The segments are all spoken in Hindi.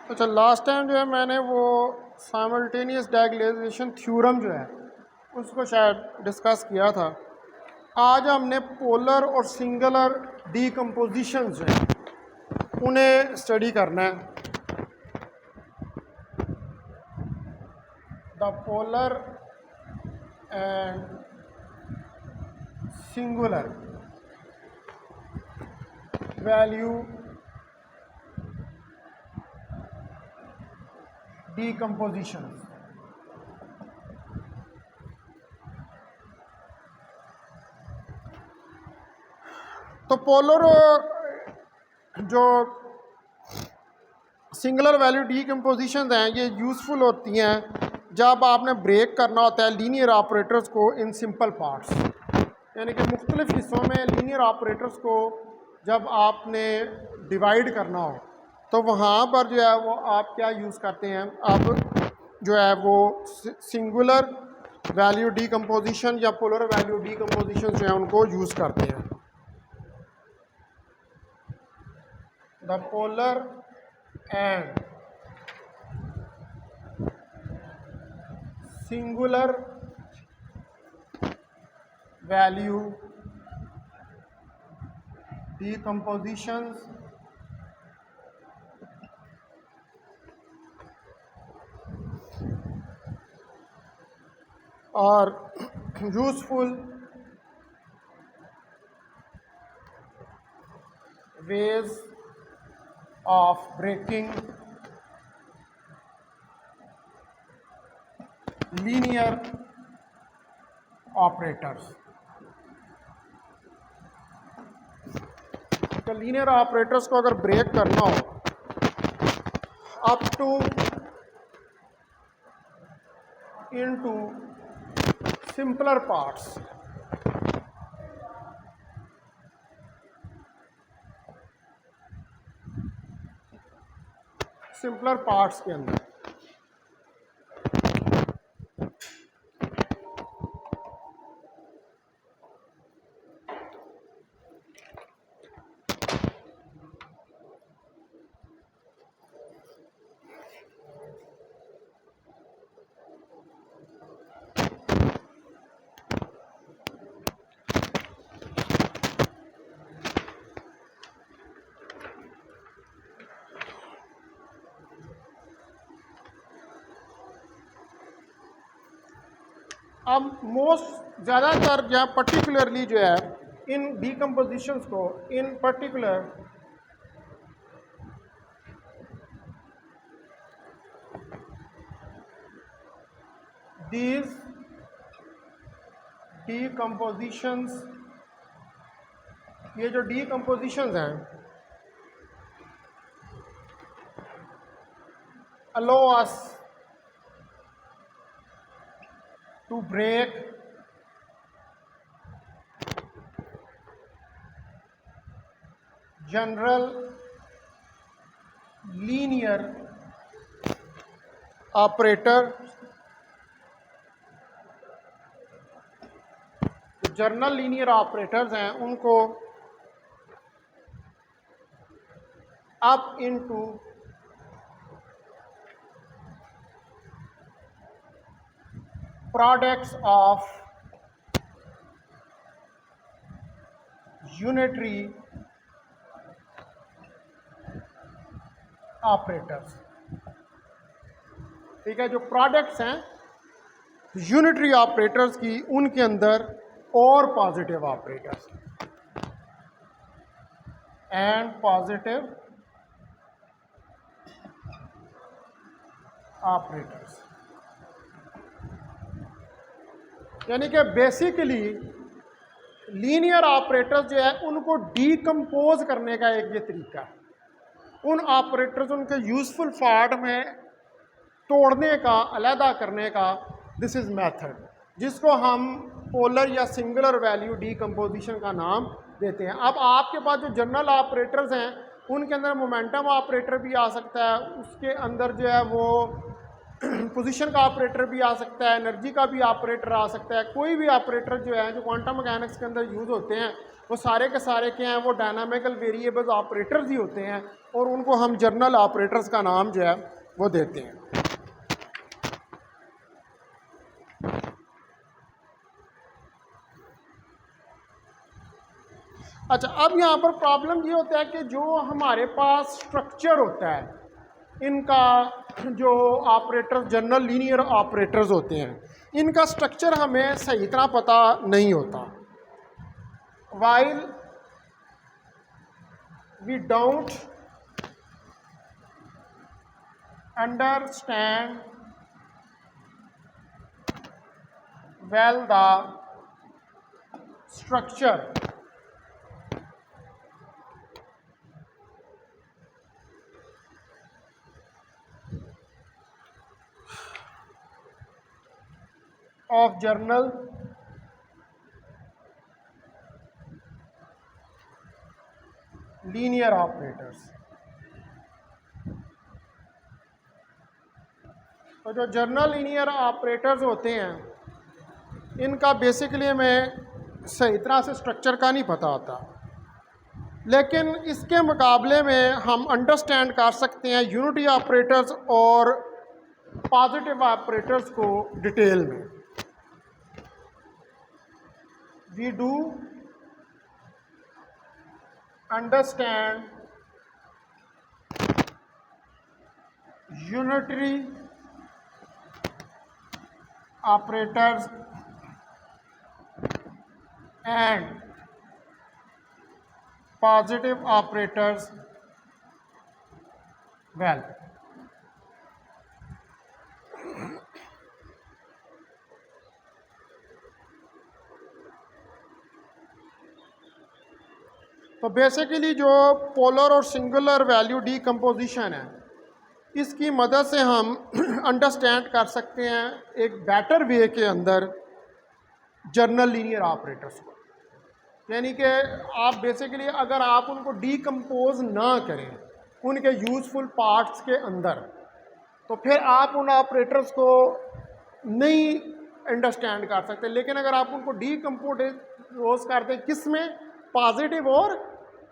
अच्छा, लास्ट टाइम जो है मैंने वो साइमल्टेनियस डायगोनलाइजेशन थ्योरम जो है उसको शायद डिस्कस किया था। आज हमने पोलर और सिंगुलर डीकम्पोजिशन जो है उन्हें स्टडी करना है। The polar and singular value decomposition. तो पोलर जो सिंगुलर वैल्यू डीकम्पोजिशन हैं ये यूज़फुल होती हैं जब आपने ब्रेक करना होता है लीनियर ऑपरेटर्स को इन सिंपल पार्ट्स, यानी कि मुख्तलिफ हिस्सों में लीनियर ऑपरेटर्स को जब आपने डिवाइड करना हो तो वहाँ पर जो है वो आप क्या यूज़ करते हैं, आप जो है वो सिंगुलर वैल्यू डीकम्पोजिशन या पोलर वैल्यू डीकम्पोजिशन जो है उनको यूज़ करते हैं। The polar and singular value decompositions are useful ways of breaking linear operators। तो लीनियर ऑपरेटर्स को अगर ब्रेक करना हो up to into simpler parts, simpler parts के अंदर अब मोस्ट ज़्यादातर जो है पर्टिकुलरली जो है इन डीकम्पोजिशंस को इन पर्टिकुलर these decompositions, ये जो decompositions हैं allow us to break general linear operator, general linear operators हैं उनको up into products of unitary operators. ठीक है, जो प्रोडक्ट्स हैं यूनिटरी ऑपरेटर्स की उनके अंदर और positive operators and positive operators, यानी कि बेसिकली लीनियर ऑपरेटर्स जो है उनको डीकम्पोज करने का एक ये तरीका है, उन ऑपरेटर्स उनके यूजफुल पार्ट में तोड़ने का, अलहदा करने का, दिस इज मेथड जिसको हम पोलर या सिंगुलर वैल्यू डीकम्पोजिशन का नाम देते हैं। अब आपके पास जो जनरल ऑपरेटर्स हैं उनके अंदर मोमेंटम ऑपरेटर भी आ सकता है, उसके अंदर जो है वो पोजीशन का ऑपरेटर भी आ सकता है, एनर्जी का भी ऑपरेटर आ सकता है। कोई भी ऑपरेटर जो है जो क्वांटम मैकेनिक्स के अंदर यूज़ होते हैं वो सारे के सारे क्या हैं, वो डायनामिकल वेरिएबल्स ऑपरेटर्स ही होते हैं और उनको हम जर्नल ऑपरेटर्स का नाम जो है वो देते हैं। अच्छा, अब यहाँ पर प्रॉब्लम ये होता है कि जो हमारे पास स्ट्रक्चर होता है इनका, जो ऑपरेटर जनरल लीनियर ऑपरेटर्स होते हैं, इनका स्ट्रक्चर हमें सही तरह पता नहीं होता। While we don't understand well the structure of journal linear operators। तो जो जर्नल लीनियर ऑपरेटर्स होते हैं इनका बेसिकली हमें सही तरह से स्ट्रक्चर का नहीं पता होता, लेकिन इसके मुकाबले में हम अंडरस्टैंड कर सकते हैं यूनिटी ऑपरेटर्स और पॉजिटिव ऑपरेटर्स को डिटेल में। We do understand unitary operators and positive operators well। तो बेसिकली जो पोलर और सिंगुलर वैल्यू डीकम्पोजिशन है इसकी मदद से हम अंडरस्टैंड कर सकते हैं एक बेटर वे के अंदर जर्नल लीनियर ऑपरेटर्स को। यानी कि आप बेसिकली अगर आप उनको डीकम्पोज ना करें उनके यूज़फुल पार्ट्स के अंदर, तो फिर आप उन ऑपरेटर्स को नहीं अंडरस्टैंड कर सकते। लेकिन अगर आप उनको डीकम्पोज करते हैं किस में, पॉजिटिव और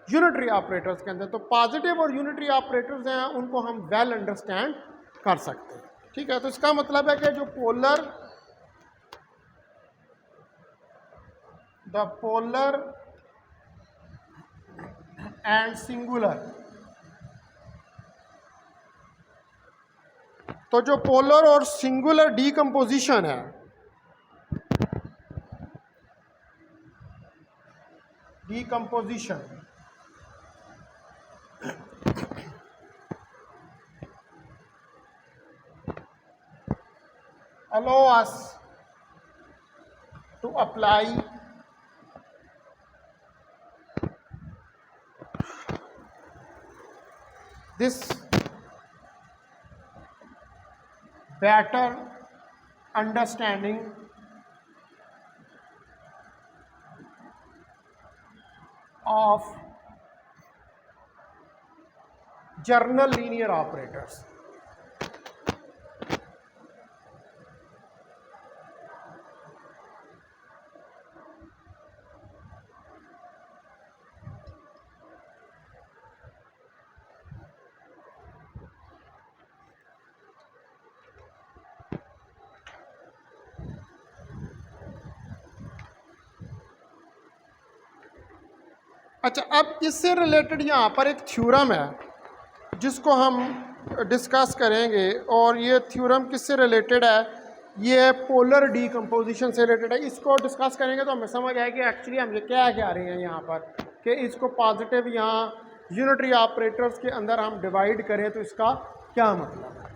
यूनिटरी ऑपरेटर्स के अंदर, तो पॉजिटिव और यूनिटरी ऑपरेटर्स हैं उनको हम वेल अंडरस्टैंड कर सकते हैं। ठीक है, तो इसका मतलब है कि जो polar, the polar and singular, तो जो पोलर और सिंगुलर डीकम्पोजिशन है, decomposition allow us to apply this better understanding of journal linear operators। अच्छा, अब इससे रिलेटेड यहाँ पर एक थ्योरम है जिसको हम डिस्कस करेंगे, और ये थ्योरम किससे रिलेटेड है, ये पोलर डीकम्पोजिशन से रिलेटेड है। इसको डिस्कस करेंगे तो हमें समझ आएगी एक्चुअली हम ये क्या कह रहे हैं यहाँ पर, कि इसको पॉजिटिव यहाँ यूनिटरी ऑपरेटर्स के अंदर हम डिवाइड करें तो इसका क्या मतलब है।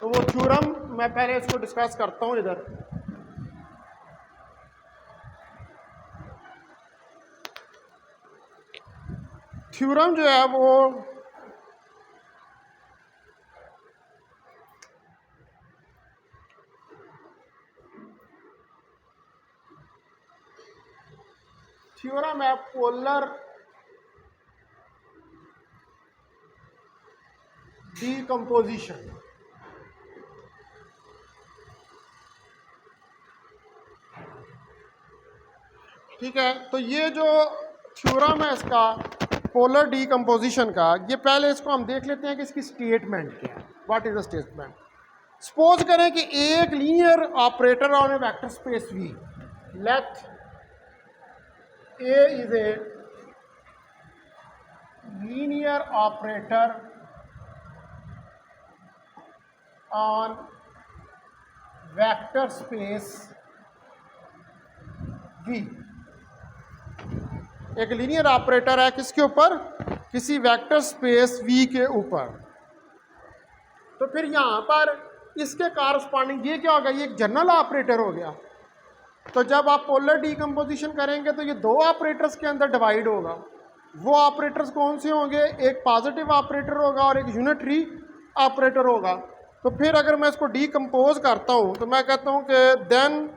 तो वो थ्योरम मैं पहले इसको डिस्कस करता हूँ इधर। थ्योरम जो है वो थ्योरम है पोलर डीकम्पोजिशन। ठीक है, तो ये जो थ्योरम है इसका पोलर डीकम्पोजिशन का, ये पहले इसको हम देख लेते हैं कि इसकी स्टेटमेंट क्या है। What is the statement? Suppose करें कि एक linear operator on a vector space V, let A is a linear operator on vector space V. एक लीनियर ऑपरेटर है किसके ऊपर? किसी वेक्टर स्पेस वी के ऊपर। तो फिर यहां पर इसके कॉरस्पॉन्डिंग ये क्या होगा? ये एक जनरल ऑपरेटर हो गया। तो जब आप पोलर डीकम्पोजिशन करेंगे तो ये दो ऑपरेटर्स के अंदर डिवाइड होगा। वो ऑपरेटर्स कौन से होंगे? एक पॉजिटिव ऑपरेटर होगा और एक यूनिटरी ऑपरेटर होगा। तो फिर अगर मैं इसको डीकम्पोज करता हूं तो मैं कहता हूं कि देन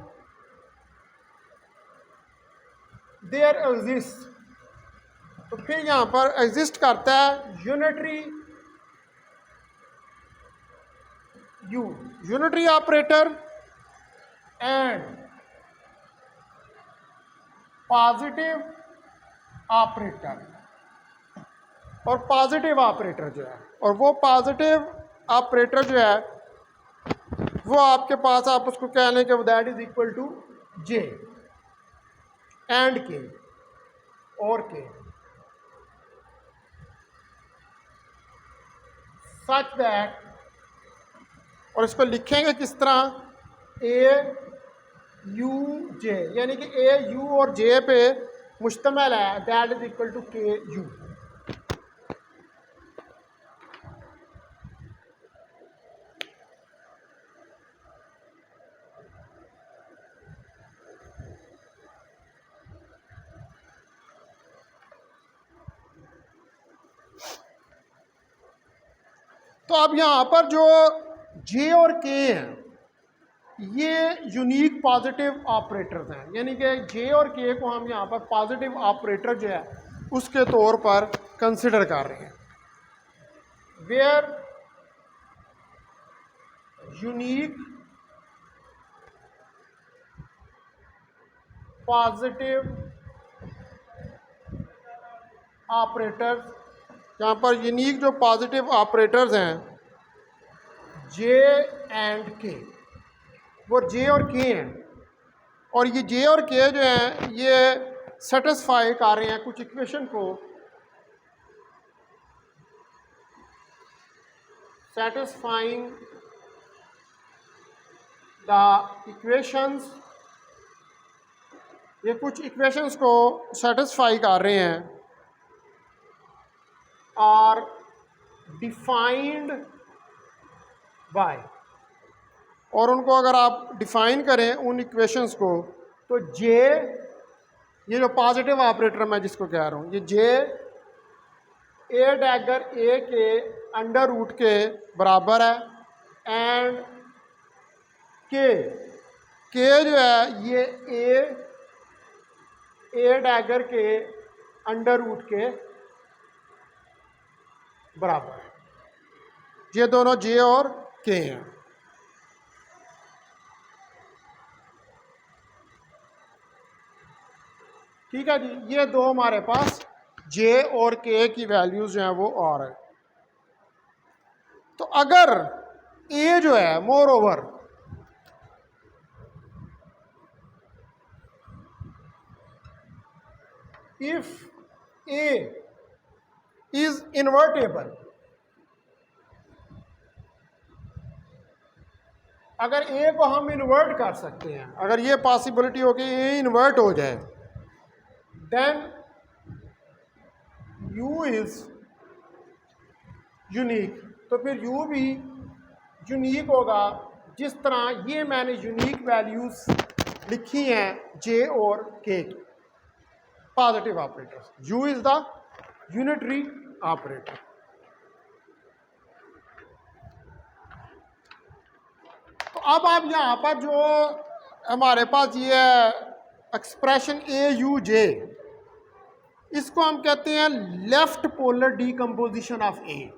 देयर एग्जिस्ट, तो फिर यहां पर एग्जिस्ट करता है unitary operator and positive operator. और पॉजिटिव ऑपरेटर जो है, और वो पॉजिटिव ऑपरेटर जो है वो आपके पास, आप उसको कह लें कि that is equal to J and K और के, सच दैट, और इसको लिखेंगे किस तरह? ए यू जे, यानी कि ए यू और जे पे मुश्तमिल है, दैट इज इक्वल टू के यू। तो अब यहां पर जो जे और के हैं ये यूनिक पॉजिटिव ऑपरेटर्स हैं, यानी कि जे और के को हम यहाँ पर पॉजिटिव ऑपरेटर जो है उसके तौर पर कंसिडर कर रहे हैं। वेयर यूनिक पॉजिटिव ऑपरेटर्स, यहाँ पर यूनिक जो पॉजिटिव ऑपरेटर्स हैं जे एंड के, वो जे और के हैं। और ये जे और के जो हैं ये सेटिस्फाई कर रहे हैं कुछ इक्वेशन को, सेटिस्फाइंग द इक्वेशंस, ये कुछ इक्वेशंस को सेटिस्फाई कर रहे हैं और डिफाइंड बाय, और उनको अगर आप डिफाइन करें उन इक्वेशंस को, तो जे, ये जो पॉजिटिव ऑपरेटर मैं जिसको कह रहा हूँ, ये जे ए डैगर ए के अंडर रूट के बराबर है एंड के जो है ये ए डैगर के अंडर रूट के बराबर है। ये दोनों जे और के हैं। ठीक है जी, ये दो हमारे पास जे और के की वैल्यूज जो हैं वो आ रहे हैं। तो अगर ए जो है more over if A is invertible, अगर ए को हम इन्वर्ट कर सकते हैं, अगर ये पॉसिबिलिटी हो कि ए इन्वर्ट हो जाए, देन यू इज यूनिक। तो फिर यू भी यूनिक होगा, जिस तरह ये मैंने यूनिक वैल्यूज लिखी हैं जे और के की, positive operators. You is the unitary operator. तो अब आप यहाँ पर जो हमारे पास ये एक्सप्रेशन ए यू जे, इसको हम कहते हैं लेफ्ट पोलर डीकम्पोजिशन ऑफ ए।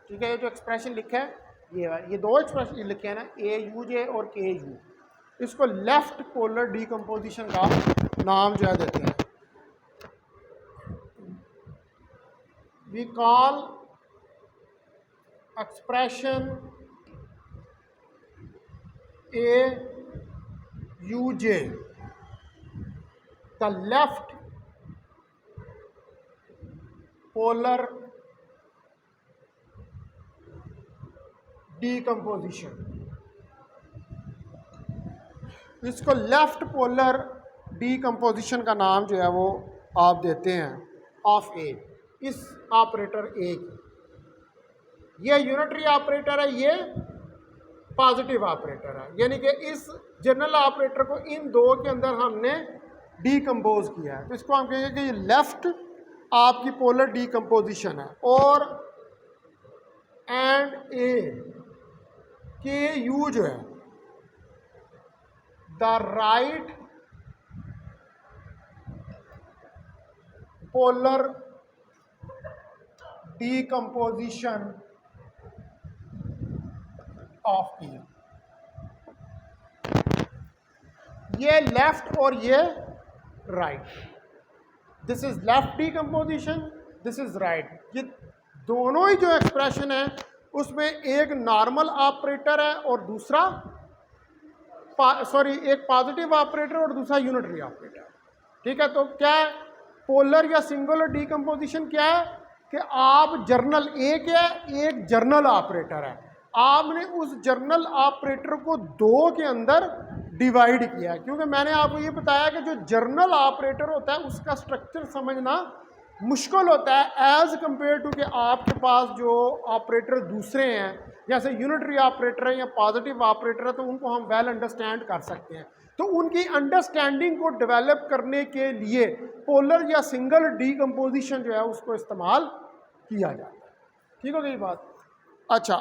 ठीक है, ये जो एक्सप्रेशन लिखा है ये दो एक्सप्रेशन लिखे हैं ना, ए यू जे और के यू, इसको लेफ्ट पोलर डीकम्पोजिशन का नाम जो है देते हैं। We call expression A U J the left polar decomposition. इसको लेफ्ट पोलर डीकम्पोजिशन का नाम जो है वो आप देते हैं ऑफ ए, इस ऑपरेटर ए की। ये यूनिटरी ऑपरेटर है, ये पॉजिटिव ऑपरेटर है, यानी कि इस जनरल ऑपरेटर को इन दो के अंदर हमने डीकम्पोज किया है, तो इसको हम कहेंगे कि ये लेफ्ट आपकी पोलर डीकम्पोजिशन है। और एंड ए के यू जो है the right polar decomposition of E. ये लेफ्ट और ये right, this is left decomposition, this is right. ये दोनों ही जो एक्सप्रेशन है उसमें एक नॉर्मल ऑपरेटर है और दूसरा एक पॉजिटिव ऑपरेटर और दूसरा यूनिटरी ऑपरेटर। ठीक है, तो क्या है पोलर या सिंगुलर डीकम्पोजिशन क्या है कि आप जर्नल ए क्या है, एक जर्नल ऑपरेटर है, आपने उस जर्नल ऑपरेटर को दो के अंदर डिवाइड किया है। क्योंकि मैंने आपको ये बताया कि जो जर्नल ऑपरेटर होता है उसका स्ट्रक्चर समझना मुश्किल होता है एज कंपेयर टू कि आपके पास जो ऑपरेटर दूसरे हैं जैसे यूनिटरी ऑपरेटर है या पॉजिटिव ऑपरेटर है, तो उनको हम वेल अंडरस्टैंड कर सकते हैं। तो उनकी अंडरस्टैंडिंग को डेवलप करने के लिए पोलर या सिंगल डीकम्पोजिशन जो है उसको इस्तेमाल किया जाता है। ठीक हो गई बात। अच्छा,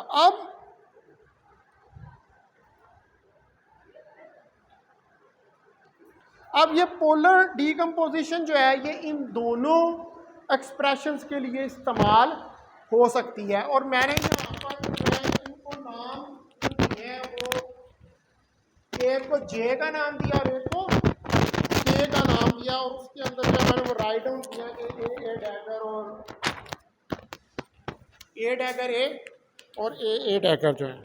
अब ये पोलर डीकम्पोजिशन जो है ये इन दोनों एक्सप्रेशंस के लिए इस्तेमाल हो सकती है। और मैंने यहाँ पर जो है इनको नाम दिए हैं, वो एक को जे का नाम दिया और एक को के का नाम दिया, और उसके अंदर जो मैंने वो राइट डाउन किया कि ए डैगर और ए डैगर ए और ए डैगर जो है।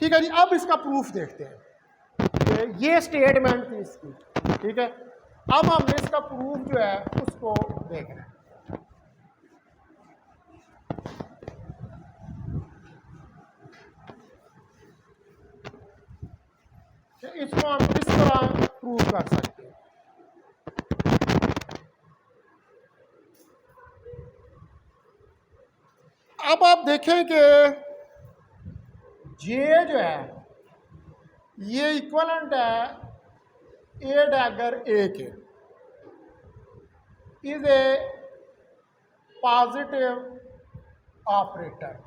ठीक है जी, अब इसका प्रूफ देखते हैं। ये स्टेटमेंट थी इसकी, ठीक है। अब हमने इसका प्रूफ जो है उसको देखना है। इसको हम किस तरह प्रूफ कर सकते हैं। अब आप देखें कि जे जो है ये इक्वलेंट है ए डैगर ए के, इज ए पॉजिटिव ऑपरेटर।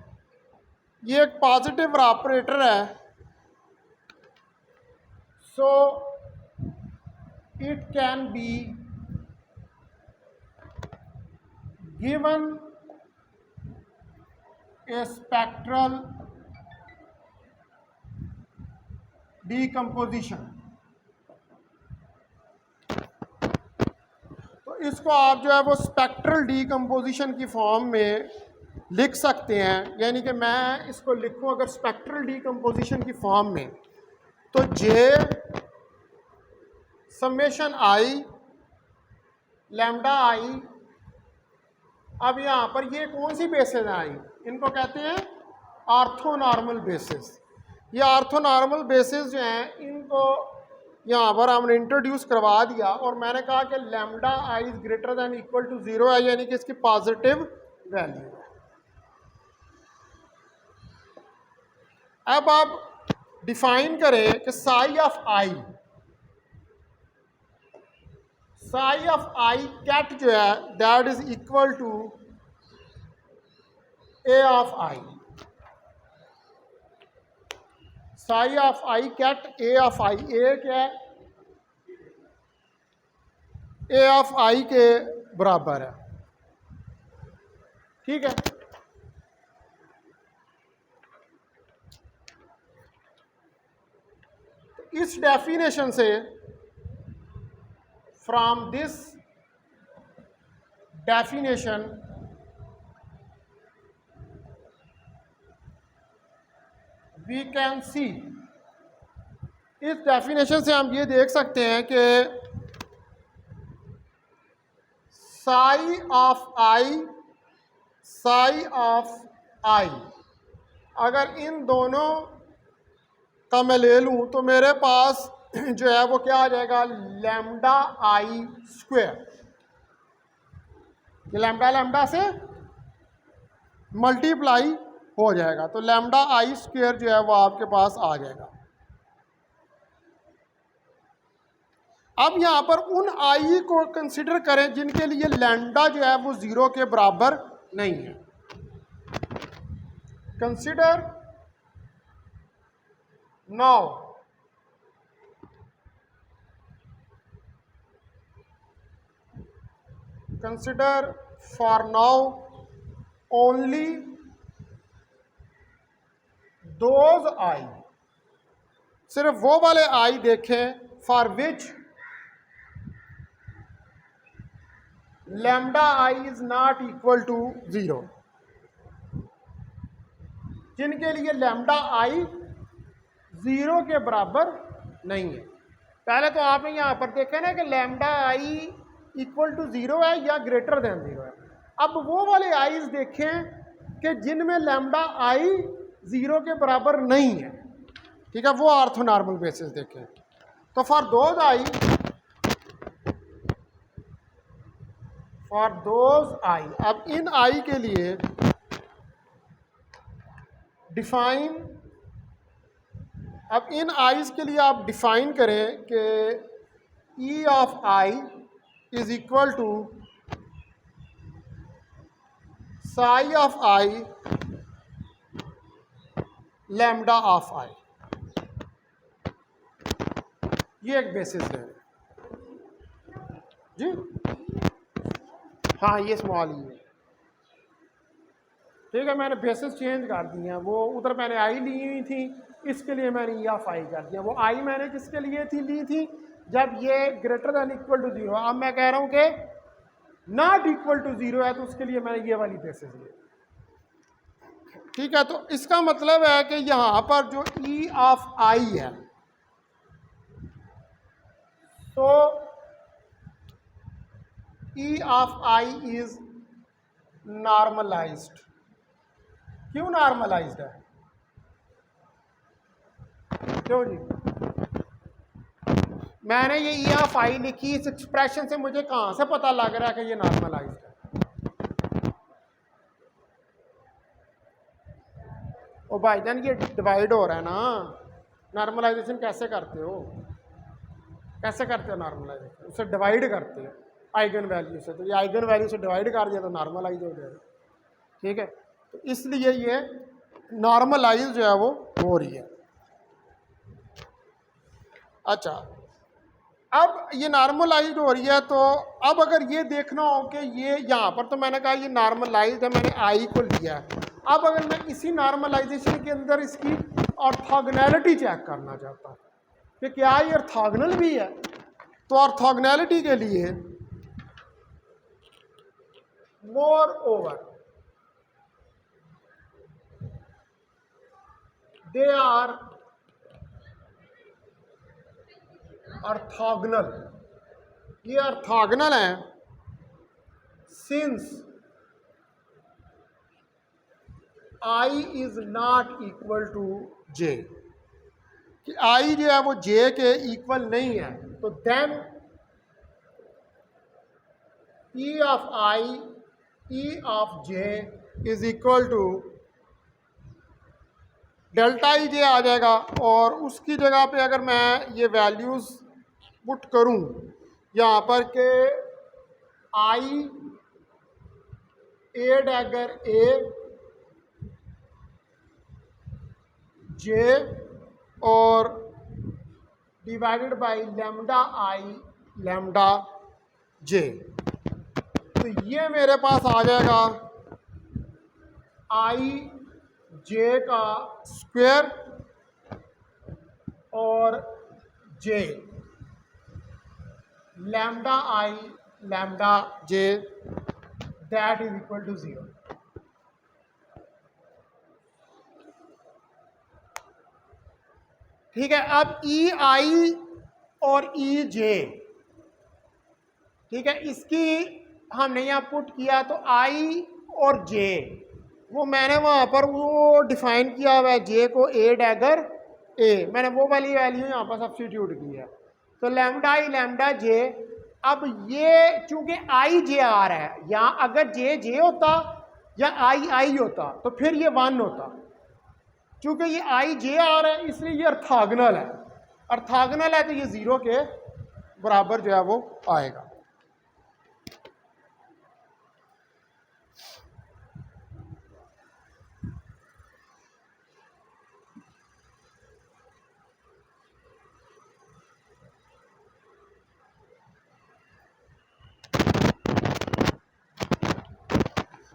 ये एक पॉजिटिव ऑपरेटर है, so it can be given A spectral decomposition. तो इसको आप जो है वो स्पेक्ट्रल डीकम्पोजिशन की फॉर्म में लिख सकते हैं। यानी कि मैं इसको लिखूं अगर स्पेक्ट्रल डीकम्पोजिशन की फॉर्म में, तो जे समेशन आई लैम्डा आई। अब यहाँ पर ये कौन सी बेसिस आई, इनको कहते हैं ऑर्थोनॉर्मल बेसिस। ये ऑर्थोनॉर्मल बेसिस जो हैं इनको यहाँ पर हमने इंट्रोड्यूस करवा दिया, और मैंने कहा कि lambda I is greater than equal to 0 है, यानी कि इसकी पॉजिटिव वैल्यू है। अब आप डिफाइन करें कि साई ऑफ आई कैट जो है that is equal to A of I. Psi of I cat A of I, A क्या है, ए ऑफ आई के बराबर है। ठीक है, इस डेफिनेशन से, from this definition we can see, इस डेफिनेशन से हम ये देख सकते हैं कि साई ऑफ आई, अगर इन दोनों का मैं ले लूं तो मेरे पास जो है वो क्या आ जाएगा, लैम्डा आई स्क्वायर। ये लैम्डा लैम्डा से मल्टीप्लाई हो जाएगा, तो लैम्डा आई स्क्वायर जो है वो आपके पास आ जाएगा। अब यहां पर उन आई को कंसिडर करें जिनके लिए लैम्डा जो है वो 0 के बराबर नहीं है। Consider now consider for now only those I, सिर्फ वो वाले आई देखें for which lambda I is not equal to 0, जिनके लिए लैम्डा आई 0 के बराबर नहीं है। पहले तो आपने यहां पर देखा ना कि लैम्डा आई इक्वल टू 0 है या ग्रेटर देन 0 है। अब वो वाले आईज देखें कि जिनमें लैम्डा आई 0 के बराबर नहीं है, ठीक है, वो ऑर्थोनॉर्मल बेसिस देखें। तो फॉर दोज आई, अब इन आई के लिए डिफाइन, अब इन आईज के लिए आप डिफाइन करें कि e of I is equal to psi of i lambda of i, ये एक बेसिस है जी। हाँ, ये स्मॉल ही है, ठीक है। मैंने बेसिस चेंज कर दिए हैं, वो उधर मैंने आई ली हुई थी, इसके लिए मैंने ई ऑफ आई कर दिया। वो आई मैंने किसके लिए ली थी जब ये ग्रेटर दैन इक्वल टू 0, अब मैं कह रहा हूं कि नॉट इक्वल टू 0 है, तो उसके लिए मैंने ये वाली बेसिस ली, ठीक है। तो इसका मतलब है कि यहां पर जो ई ऑफ आई है, तो E of I is normalised. क्यों नॉर्मलाइज्ड है, क्यों जी? मैंने ये ई ऑफ आई लिखी, इस एक्सप्रेशन से मुझे कहां से पता लग रहा है कि ये नॉर्मलाइज्ड है? ओ भाईजान, ये डिवाइड हो रहा है ना। नॉर्मलाइजेशन कैसे करते हो, कैसे करते हो नॉर्मलाइजेशन? उसे डिवाइड करते हो आइगन वैल्यू से, तो ये आइगन वैल्यू से डिवाइड कर दिया तो नॉर्मलाइज हो जाएगा, ठीक है। तो इसलिए ये नॉर्मलाइज जो है वो हो रही है। अच्छा, अब ये नॉर्मलाइज हो रही है, तो अब अगर ये देखना हो कि ये यहाँ पर तो मैंने कहा ये नॉर्मलाइज है, मैंने आई को लिया है। अब अगर मैं इसी नॉर्मलाइजेशन के अंदर इसकी ऑर्थोगोनैलिटी चेक करना चाहता हूँ कि क्या ये ऑर्थोगोनल भी है, तो ऑर्थोगोनैलिटी के लिए moreover they are orthogonal, ये ऑर्थोगोनल है since i is not equal to j, कि आई जो है वो जे के इक्वल नहीं है, तो then e of i e of j is equal to delta e j आ जाएगा। और उसकी जगह पे अगर मैं ये वैल्यूज़ पुट करूं यहाँ पर के आई ए डैगर ए जे और divided by lambda i lambda j, तो ये मेरे पास आ जाएगा आई जे का स्क्वायर और j, lambda i lambda j that is equal to 0। ठीक है, अब ई आई और ई जे, ठीक है, इसकी हमने यहाँ पुट किया तो आई और जे, वो मैंने वहाँ पर वो डिफाइन किया हुआ है जे को ए डैगर ए, मैंने वो वाली वैल्यू यहाँ पर सब्स्टिट्यूट की है। तो लैम्डा आई लैम्डा जे, अब ये चूंकि आई जे आ रहा है, यहाँ अगर जे जे होता या आई आई होता तो फिर ये 1 होता। चूंकि ये आई जे आ रहा है इसलिए ये अर्थागनल है, अर्थागनल है तो ये 0 के बराबर जो है वो आएगा।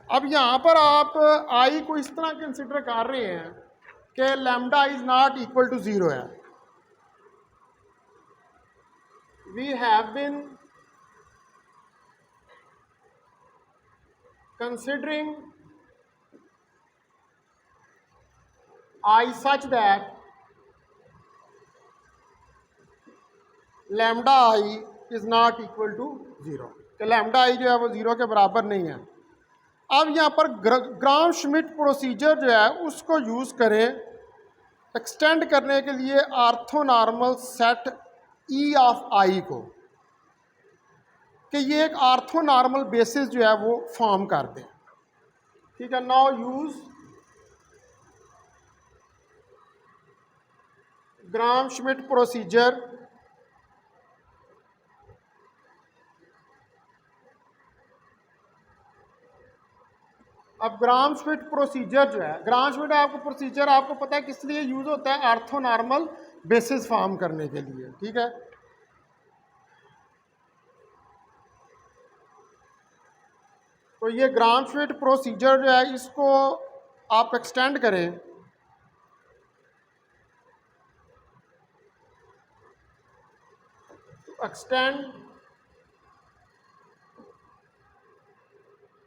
अब यहाँ पर आप आई को इस तरह कंसिडर कर रहे हैं कि lambda is not equal to 0 है। We have been considering I such that lambda I is not equal to 0, कि लैम्डा आई जो है वो 0 के बराबर नहीं है। अब यहाँ पर ग्राम श्मिट प्रोसीजर जो है उसको यूज़ करें एक्सटेंड करने के लिए आर्थोनॉर्मल सेट ई ऑफ आई को, कि ये एक आर्थोनॉर्मल बेसिस जो है वो फॉर्म कर दें। ठीक है, now use Gram Schmidt procedure अब ग्राम श्मिट प्रोसीजर जो है, ग्राम श्मिट आपको प्रोसीजर आपको पता है किस लिए यूज होता है, आर्थोनॉर्मल बेसिस फॉर्म करने के लिए। ठीक है, तो ये ग्राम श्मिट प्रोसीजर जो है इसको आप एक्सटेंड करें extend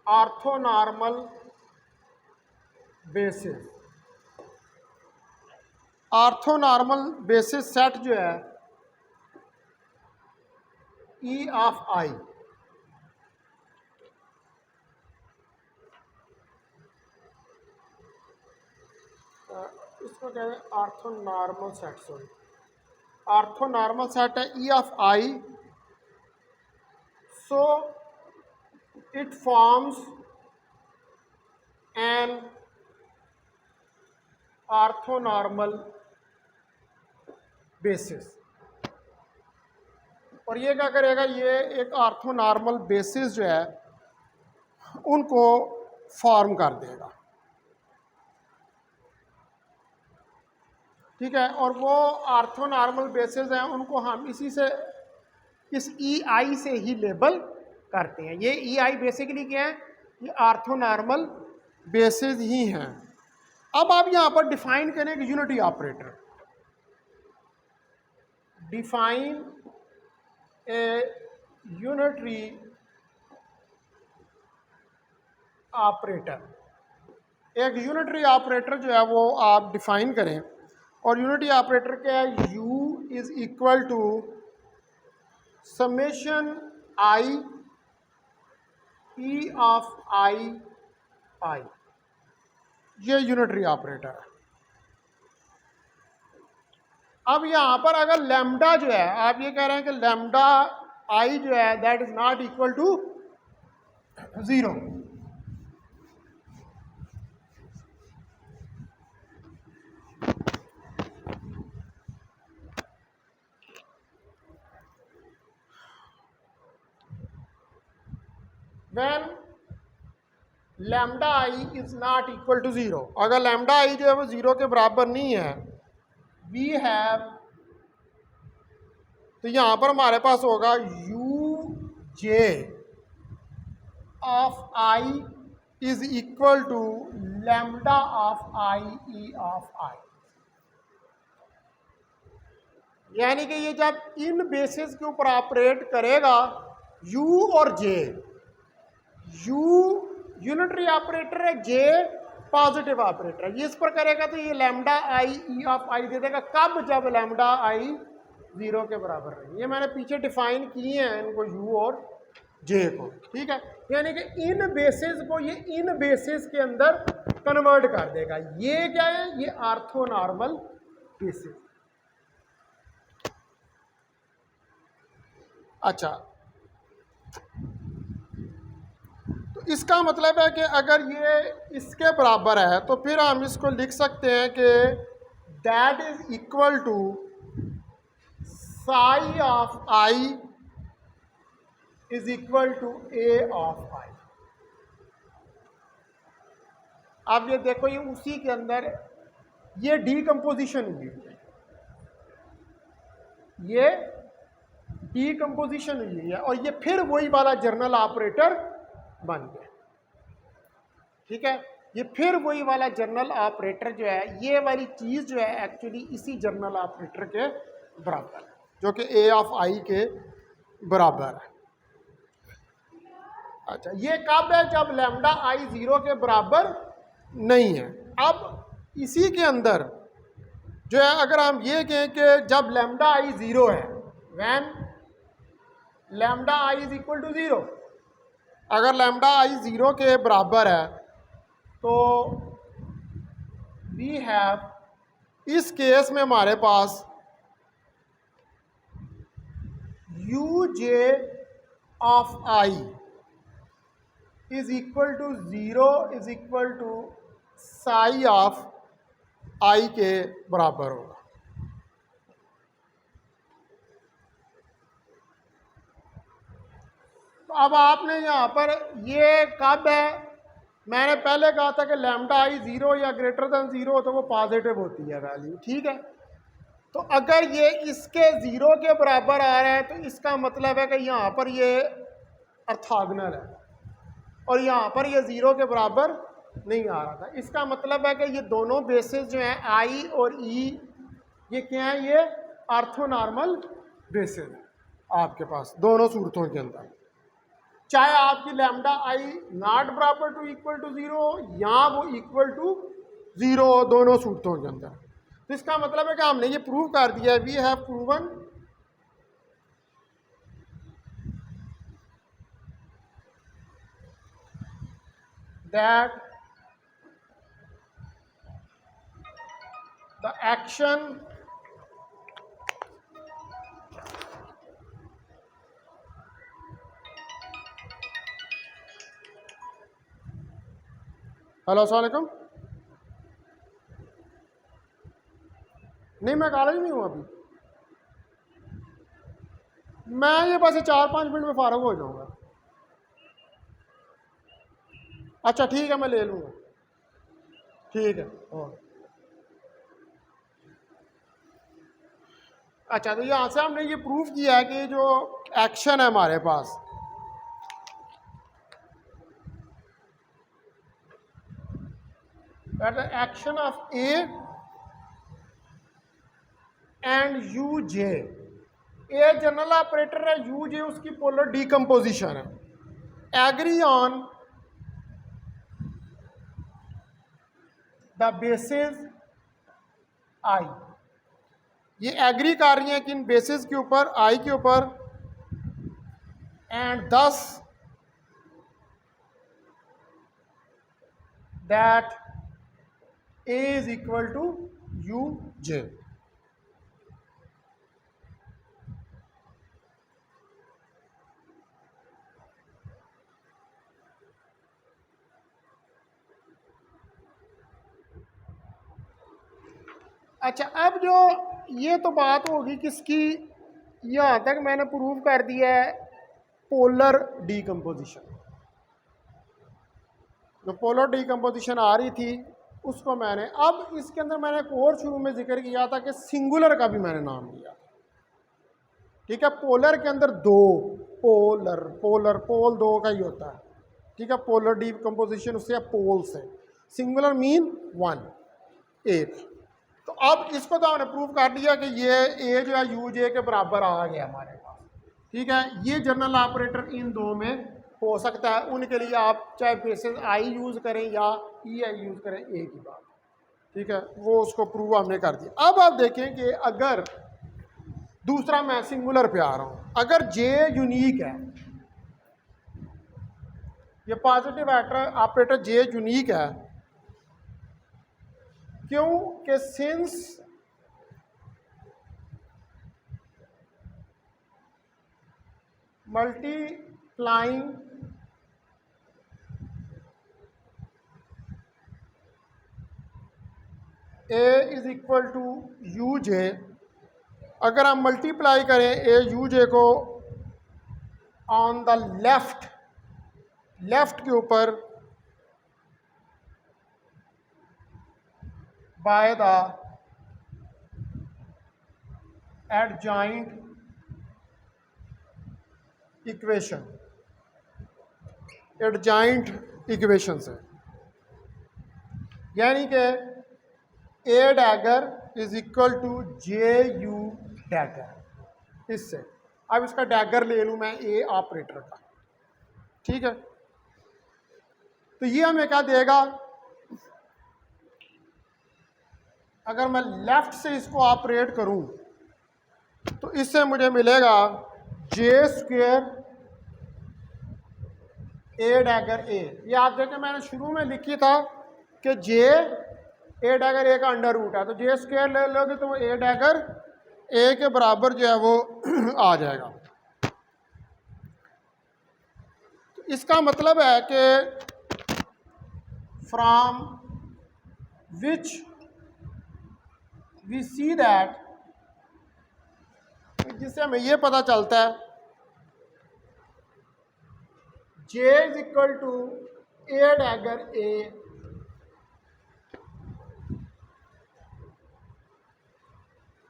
orthonormal basis, orthonormal basis set जो है ई ऑफ आई, इसको कहते हैं orthonormal set, sorry orthonormal set है e of i, so it forms an orthonormal basis. और ये क्या करेगा, ये एक आर्थोनॉर्मल बेसिस जो है उनको फॉर्म कर देगा। ठीक है, और वो आर्थोनॉर्मल बेसिस हैं उनको हम इसी से इस ई आई से ही लेबल करते हैं। ये ई आई बेसिकली क्या है, ये आर्थोनॉर्मल बेसिस ही हैं। अब आप यहाँ पर डिफाइन करें कि unity operator, define a unitary operator, एक यूनिटरी ऑपरेटर जो है वो आप डिफाइन करें, और यूनिटी ऑपरेटर क्या है, u is equal to summation i e of i i, ये यूनिटरी ऑपरेटर है। अब यहां पर अगर लैम्डा जो है, आप ये कह रहे हैं कि लैम्डा आई जो है that is not equal to 0, when lambda I is not equal to 0, अगर लैम्डा आई जो है वो 0 के बराबर नहीं है, वी हैव, तो यहां पर हमारे पास होगा u j of I is equal to lambda of i e of i. यानी कि ये जब इन बेसिस के ऊपर ऑपरेट करेगा यू और जे, यू यूनिटरी ऑपरेटर है, जे पॉजिटिव ऑपरेटर है, ये इस पर करेगा तो ये लैम्डा आई ई ऑफ आई दे देगा। कब? जब लैम्डा आई 0 के बराबर रहे। ये मैंने पीछे डिफाइन किए हैं इनको, यू और जे को, ठीक है। यानी कि इन बेसिस को ये इन बेसिस के अंदर कन्वर्ट कर देगा। ये क्या है? ये ऑर्थोनॉर्मल बेसिस। अच्छा, तो इसका मतलब है कि अगर ये इसके बराबर है तो फिर हम इसको लिख सकते हैं कि that is equal to psi of I is equal to A of i. अब ये देखो, ये उसी के अंदर ये डीकम्पोजिशन हुई है, ये डीकम्पोजिशन हुई है और ये फिर वही वाला जर्नल ऑपरेटर बन गया, ठीक है। ये फिर वही वाला जर्नल ऑपरेटर जो है, ये वाली चीज़ जो है एक्चुअली इसी जर्नल ऑपरेटर के बराबर है, जो कि ए ऑफ आई के बराबर है। अच्छा, ये कब है? जब लैम्डा आई 0 के बराबर नहीं है। अब इसी के अंदर जो है, अगर हम ये कहें कि जब लैम्डा आई 0 है, when lambda I is equal to 0, अगर लैम्डा आई 0 के बराबर है तो वी हैव, इस केस में हमारे पास u j of I is equal to 0 is equal to psi of i के बराबर होगा। तो अब आपने यहाँ पर ये कब है? मैंने पहले कहा था कि लैम्डा आई 0 या ग्रेटर देन 0 हो तो वो पॉजिटिव होती है वैल्यू, ठीक है। तो अगर ये इसके 0 के बराबर आ रहा है तो इसका मतलब है कि यहाँ पर ये ऑर्थोगोनल है और यहाँ पर ये 0 के बराबर नहीं आ रहा था। इसका मतलब है कि ये दोनों बेसिस जो हैं आई और ई, ये क्या है? ये ऑर्थोनॉर्मल बेसिस है आपके पास दोनों सूरतों के अंदर, चाहे आपकी लैम्डा आई नॉट बराबर टू इक्वल टू 0 या वो इक्वल टू 0 दोनों सूरतों के अंदर। तो इसका मतलब है कि हमने ये प्रूव कर दिया है, we have proven that the action hello अस्सलाम वालेकुम। नहीं, मैं कॉलेज में हूँ अभी, मैं ये बस 4-5 मिनट में फारग हो जाऊँगा। अच्छा ठीक है, मैं ले लूँगा, ठीक है। और अच्छा, तो यहाँ से हमने ये प्रूफ किया है कि जो एक्शन है हमारे पास, that the action of a and u j, a general operator है, यू जे उसकी पोलर डीकम्पोजिशन है, agree on the basis i, ये एग्री कर रही है कि इन बेसिस के ऊपर, आई के ऊपर, and thus that a is equal to you j. अच्छा, अब जो ये तो बात होगी किसकी, यहाँ तक मैंने प्रूव कर दिया है पोलर डीकम्पोजिशन। जो पोलर डीकम्पोजिशन आ रही थी उसको मैंने, अब इसके अंदर मैंने एक और शुरू में जिक्र किया था कि सिंगुलर का भी मैंने नाम लिया, ठीक है। पोलर के अंदर दो, पोलर पोलर पोल दो का ही होता है, ठीक है। पोलर डीकम्पोजिशन उससे पोल से, सिंगुलर मीन वन, एक, तो अब इसको तो हमने प्रूव कर दिया कि ये ए जो है यू जे के बराबर आ गया हमारे पास। ठीक है, ये जनरल ऑपरेटर इन दो में हो सकता है, उनके लिए आप चाहे बेसिस आई यूज़ करें या ई आई यूज़ करें, ए की बात। ठीक है, वो उसको प्रूव हमने कर दिया। अब आप देखें कि अगर दूसरा मैं सिंगुलर पे आ रहा हूँ, अगर जे यूनिक है, ये पॉजिटिव ऑपरेटर जे यूनिक है, क्यों कि since multiplying a is equal to you j, अगर हम मल्टीप्लाई करें ए यू जे को ऑन द लेफ्ट के ऊपर by the adjoint equation, adjoint equation से, यानी कि a dagger is equal to j you dagger, इससे अब इसका डैगर ले लूँ मैं ए ऑपरेटर का। ठीक है, तो ये हमें क्या देगा, अगर मैं लेफ्ट से इसको ऑपरेट करूं तो इससे मुझे मिलेगा जे स्क्वेयर ए डैगर ए। ये आप देखें मैंने शुरू में लिखी था कि जे ए डैगर ए का अंडर रूट है, तो जे स्क्वेयर ले लोगे तो वो ए डैगर ए के बराबर जो है वो आ जाएगा। तो इसका मतलब है कि from which we see that, जिससे हमें ये पता चलता है j is equal to A dagger a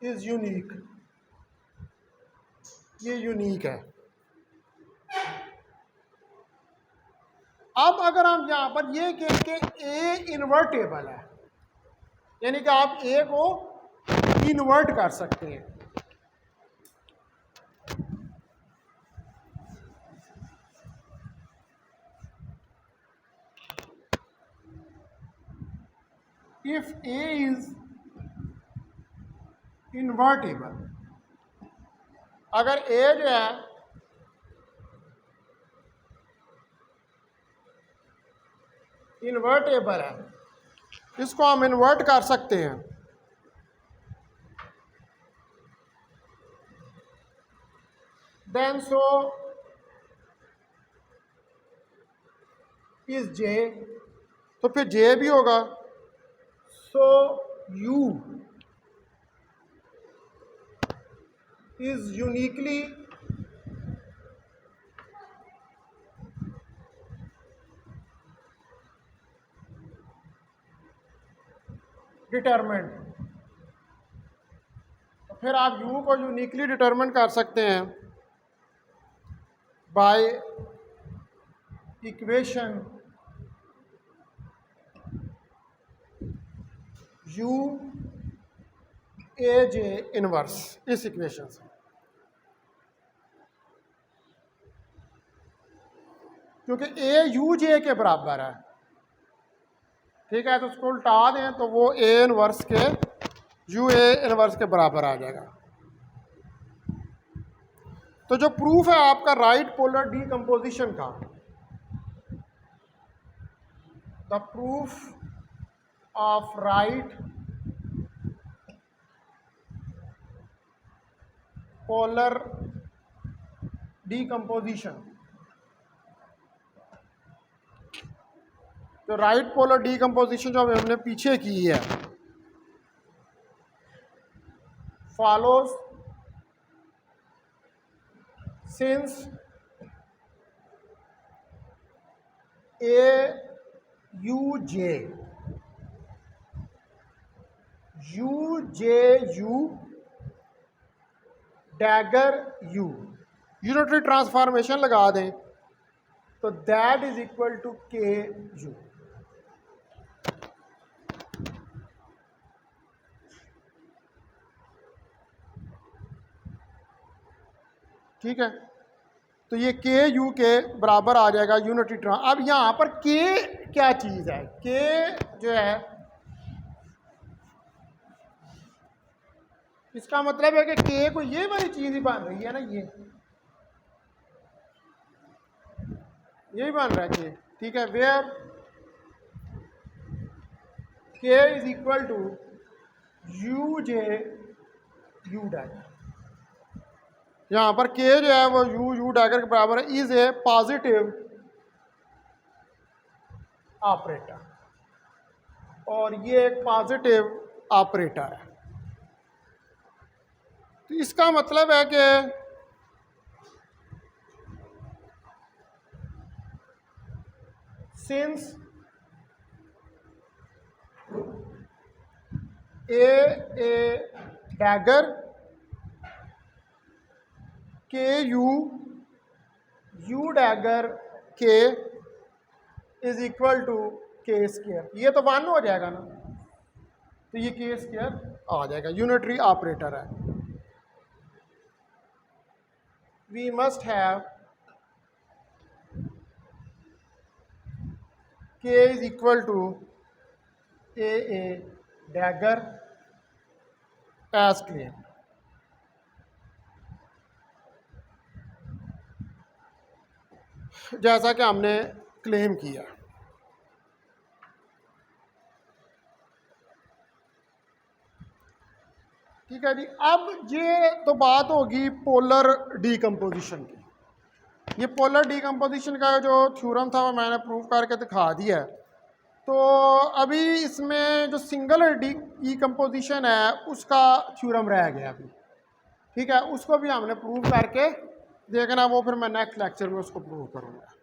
is unique, ये यूनिक है। अब अगर हम यहां पर ये कहें कि ए इन्वर्टेबल है, यानी कि आप ए को इन्वर्ट कर सकते हैं, इफ ए इज इन्वर्टेबल, अगर ए जो है इन्वर्टेबल है, इसको हम इन्वर्ट कर सकते हैं, देन सो इज जे, तो फिर जे भी होगा, so you is uniquely determined. तो फिर आप u को यूनिकली डिटरमिन कर सकते हैं by equation u A J inverse, इस इक्वेशन से। क्योंकि ए यू जे के बराबर है, ठीक है, तो उसको उल्टा दें तो वो ए इनवर्स के यू ए इनवर्स के बराबर आ जाएगा। तो जो प्रूफ है आपका राइट पोलर डीकंपोजिशन का, the proof of right polar decomposition, तो राइट पोलर डीकंपोजिशन जो हमने पीछे की है, follows since A U J you dagger you, unitary transformation लगा दें तो दैट इज इक्वल टू के यू। ठीक है, तो ये के यू के बराबर आ जाएगा यूनिटरी ट्रांस। अब यहाँ पर के क्या चीज़ है, के जो है इसका मतलब है कि के को ये वाली चीज़ ही बन रही है ना, यही बन रहा है के, ठीक है। Where K is equal to you J you dagger, यहाँ पर के जो है वो यू डैगर के बराबर है, इज ए पॉजिटिव ऑपरेटर, और ये एक पॉजिटिव ऑपरेटर है। तो इसका मतलब है कि सिंस ए डैगर के यू डैगर के इज इक्वल टू के स्क्वायर, ये तो 1 हो जाएगा ना, तो ये के स्क्वायर आ जाएगा, यूनिटरी ऑपरेटर है। We must have K is equal to A dagger as claim. जैसा कि हमने क्लेम किया। ठीक है जी। अब ये तो बात होगी पोलर डीकम्पोजिशन की। ये पोलर डीकम्पोजिशन का जो थ्योरम था वो मैंने प्रूव करके दिखा दिया है। तो अभी इसमें जो सिंगल डीकम्पोजिशन है उसका थ्योरम रह गया अभी, ठीक है। उसको भी हमने प्रूव करके देखना, वो फिर मैं नेक्स्ट लेक्चर में उसको प्रूव करूँगा।